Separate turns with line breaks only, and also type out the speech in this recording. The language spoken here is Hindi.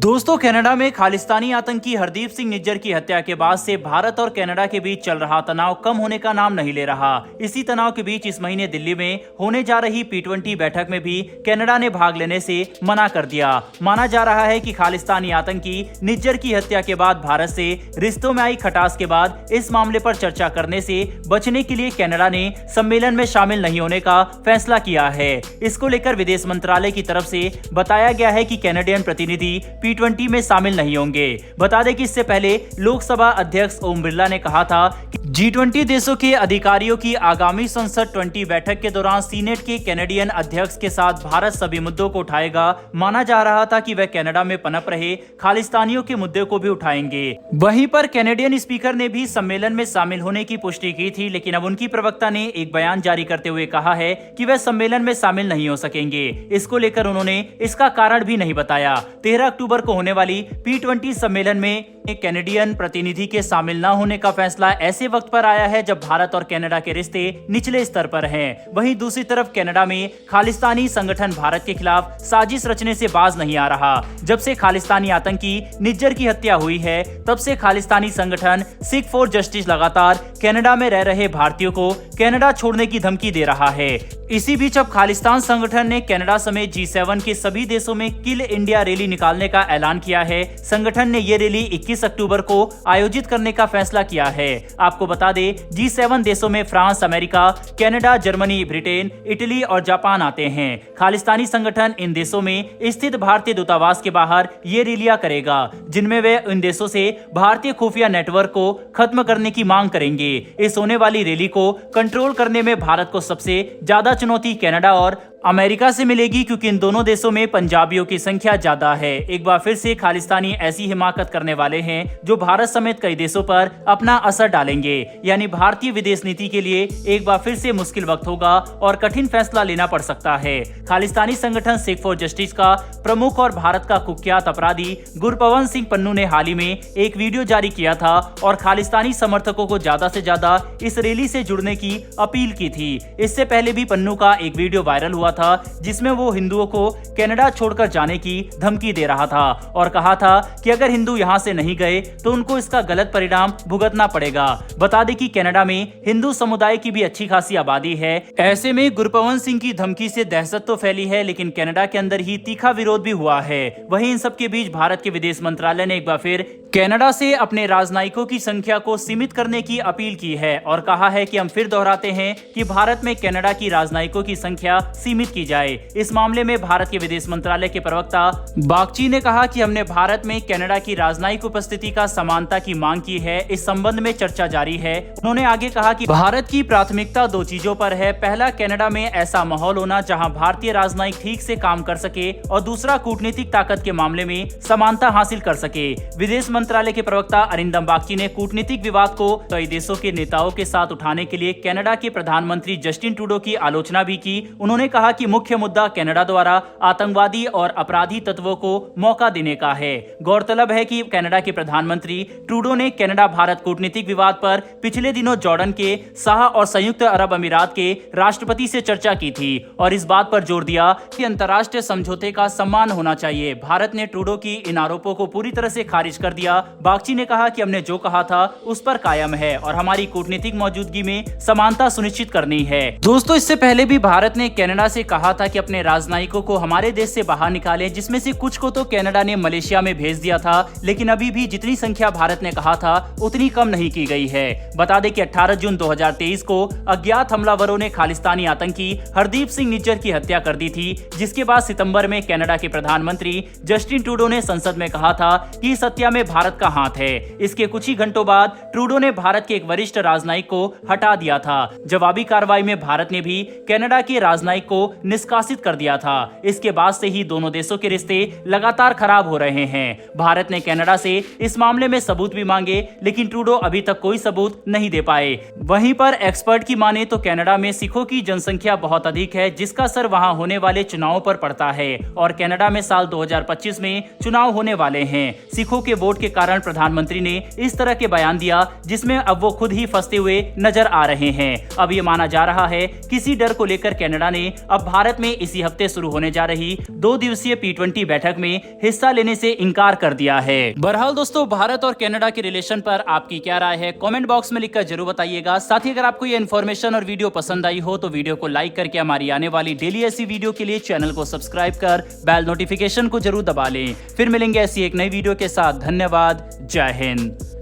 दोस्तों, कनाडा में खालिस्तानी आतंकी हरदीप सिंह निज्जर की हत्या के बाद से भारत और कनाडा के बीच चल रहा तनाव कम होने का नाम नहीं ले रहा। इसी तनाव के बीच इस महीने दिल्ली में होने जा रही P20 बैठक में भी कनाडा ने भाग लेने से मना कर दिया। माना जा रहा है कि खालिस्तानी आतंकी निज्जर की हत्या के बाद भारत से रिश्तों में आई खटास के बाद इस मामले पर चर्चा करने से बचने के लिए कनाडा ने सम्मेलन में शामिल नहीं होने का फैसला किया है। इसको लेकर विदेश मंत्रालय की तरफ से बताया गया है कि कैनेडियन प्रतिनिधि P20 में शामिल नहीं होंगे। बता दें कि इससे पहले लोकसभा अध्यक्ष ओम बिरला ने कहा था कि G20 देशों के अधिकारियों की आगामी संसद 20 बैठक के दौरान सीनेट के कैनेडियन अध्यक्ष के साथ भारत सभी मुद्दों को उठाएगा। माना जा रहा था कि वह कनाडा में पनप रहे खालिस्तानियों के मुद्दे को भी उठाएंगे। वहीं पर कैनेडियन स्पीकर ने भी सम्मेलन में शामिल होने की पुष्टि की थी, लेकिन अब उनकी प्रवक्ता ने एक बयान जारी करते हुए कहा है कि वह सम्मेलन में शामिल नहीं हो सकेंगे। इसको लेकर उन्होंने इसका कारण भी नहीं बताया। 13 अक्टूबर को होने वाली P20 सम्मेलन में कैनेडियन प्रतिनिधि के शामिल न होने का फैसला ऐसे वक्त पर आया है जब भारत और कनाडा के रिश्ते निचले स्तर पर हैं। वहीं दूसरी तरफ कनाडा में खालिस्तानी संगठन भारत के खिलाफ साजिश रचने से बाज नहीं आ रहा। जब से खालिस्तानी आतंकी निज्जर की हत्या हुई है, तब से खालिस्तानी संगठन सिख फॉर जस्टिस लगातार कनाडा में रह रहे भारतीयों को कनाडा छोड़ने की धमकी दे रहा है। इसी बीच अब खालिस्तान संगठन ने कनाडा समेत G7 के सभी देशों में किल इंडिया रैली निकालने का ऐलान किया है। संगठन ने ये रैली 21 अक्टूबर को आयोजित करने का फैसला किया है। आपको बता दें, G7 देशों में France, America, Canada, Germany, Britain, Italy और जापान आते हैं। खालिस्तानी संगठन इन देशों में स्थित भारतीय दूतावास के बाहर ये रैलियां करेगा, जिनमें वे इन देशों से भारतीय खुफिया नेटवर्क को खत्म करने की मांग करेंगे। इस होने वाली रैली को कंट्रोल करने में भारत को सबसे ज्यादा चुनौती कनाडा और अमेरिका से मिलेगी, क्योंकि इन दोनों देशों में पंजाबियों की संख्या ज्यादा है। एक बार फिर से खालिस्तानी ऐसी हिमाकत करने वाले हैं जो भारत समेत कई देशों पर अपना असर डालेंगे। यानी भारतीय विदेश नीति के लिए एक बार फिर से मुश्किल वक्त होगा और कठिन फैसला लेना पड़ सकता है। खालिस्तानी संगठन सिख फॉर जस्टिस का प्रमुख और भारत का कुख्यात अपराधी गुरपवन सिंह पन्नू ने हाल ही में एक वीडियो जारी किया था और खालिस्तानी समर्थकों को ज्यादा से ज्यादा इस रैली से जुड़ने की अपील की थी। इससे पहले भी पन्नू का एक वीडियो वायरल हुआ था, जिसमें वो हिंदुओं को कनाडा छोड़कर जाने की धमकी दे रहा था और कहा था कि अगर हिंदू यहां से नहीं गए तो उनको इसका गलत परिणाम भुगतना पड़ेगा। बता दें कि कनाडा में हिंदू समुदाय की भी अच्छी खासी आबादी है। ऐसे में गुरपवन सिंह की धमकी से दहशत तो फैली है, लेकिन कनाडा के अंदर ही तीखा विरोध भी हुआ है। वहीं इन सब के बीच भारत के विदेश मंत्रालय ने एक बार फिर कनाडा से अपने राजनयिकों की संख्या को सीमित करने की अपील की है और कहा है कि हम फिर दोहराते हैं कि भारत में कनाडा की राजनयिकों की संख्या सीमित की जाए। इस मामले में भारत के विदेश मंत्रालय के प्रवक्ता बागची ने कहा कि हमने भारत में कनाडा की राजनयिक उपस्थिति का समानता की मांग की है। इस संबंध में चर्चा जारी है। उन्होंने आगे कहा कि भारत की प्राथमिकता 2 चीजों पर है। पहला, कनाडा में ऐसा माहौल होना जहां भारतीय राजनयिक ठीक से काम कर सके, और दूसरा, कूटनीतिक ताकत के मामले में समानता हासिल कर सके। विदेश मंत्रालय के प्रवक्ता अरिंदम बागची ने कूटनीतिक विवाद को कई देशों के नेताओं के साथ उठाने के लिए कनाडा के प्रधानमंत्री जस्टिन ट्रूडो की आलोचना भी की। उन्होंने कहा कि मुख्य मुद्दा कनाडा द्वारा आतंकवादी और अपराधी तत्वों को मौका देने का है। गौरतलब है कि कनाडा के प्रधानमंत्री ट्रूडो ने कनाडा भारत कूटनीतिक विवाद पर पिछले दिनों जॉर्डन के शाह और संयुक्त अरब अमीरात के राष्ट्रपति से चर्चा की थी और इस बात पर जोर दिया कि अंतर्राष्ट्रीय समझौते का सम्मान होना चाहिए। भारत ने ट्रूडो की इन आरोपों को पूरी तरह से खारिज कर दिया। बागची ने कहा कि हमने जो कहा था उस पर कायम है और हमारी कूटनीतिक मौजूदगी में समानता सुनिश्चित करनी है। दोस्तों, इससे पहले भी भारत ने कनाडा से कहा था कि अपने राजनयिकों को हमारे देश से बाहर निकालें, जिसमें से कुछ को तो कनाडा ने मलेशिया में भेज दिया था, लेकिन अभी भी जितनी संख्या भारत ने कहा था उतनी कम नहीं की गई है। बता दें कि 18 जून 2023 को अज्ञात हमलावरों ने खालिस्तानी आतंकी हरदीप सिंह निज्जर की हत्या कर दी थी, जिसके बाद सितंबर में कनाडा के प्रधानमंत्री जस्टिन ट्रूडो ने संसद में कहा था कि इस हत्या में भारत का हाथ है। इसके कुछ ही घंटों बाद ट्रूडो ने भारत के एक वरिष्ठ राजनयिक को हटा दिया था। जवाबी कार्रवाई में भारत ने भी कनाडा के राजनयिक को निष्कासित कर दिया था। इसके बाद से ही दोनों देशों के रिश्ते लगातार खराब हो रहे हैं। भारत ने कनाडा से इस मामले में सबूत भी मांगे, लेकिन ट्रूडो अभी तक कोई सबूत नहीं दे पाए। वहीं पर एक्सपर्ट की माने तो कनाडा में सिखों की जनसंख्या बहुत अधिक है, जिसका असर वहां होने वाले चुनावों पर पड़ता है और कनाडा में साल 2025 में चुनाव होने वाले हैं। सिखों के वोट के कारण प्रधानमंत्री ने इस तरह के बयान दिया, जिसमें अब वो खुद ही फंसते हुए नजर आ रहे हैं। अब ये माना जा रहा है किसी डर को लेकर कनाडा ने अब भारत में इसी हफ्ते शुरू होने जा रही 2 दिवसीय P20 बैठक में हिस्सा लेने से इनकार कर दिया है। बहरहाल दोस्तों, भारत और कनाडा के रिलेशन पर आपकी क्या राय है, कमेंट बॉक्स में लिखकर जरूर बताइएगा। साथ ही अगर आपको ये इन्फॉर्मेशन और वीडियो पसंद आई हो तो वीडियो को लाइक करके हमारी आने वाली डेली ऐसी वीडियो के लिए चैनल को सब्सक्राइब कर बेल नोटिफिकेशन को जरूर दबा लें। फिर मिलेंगे ऐसी एक नई वीडियो के साथ। धन्यवाद। जय हिंद।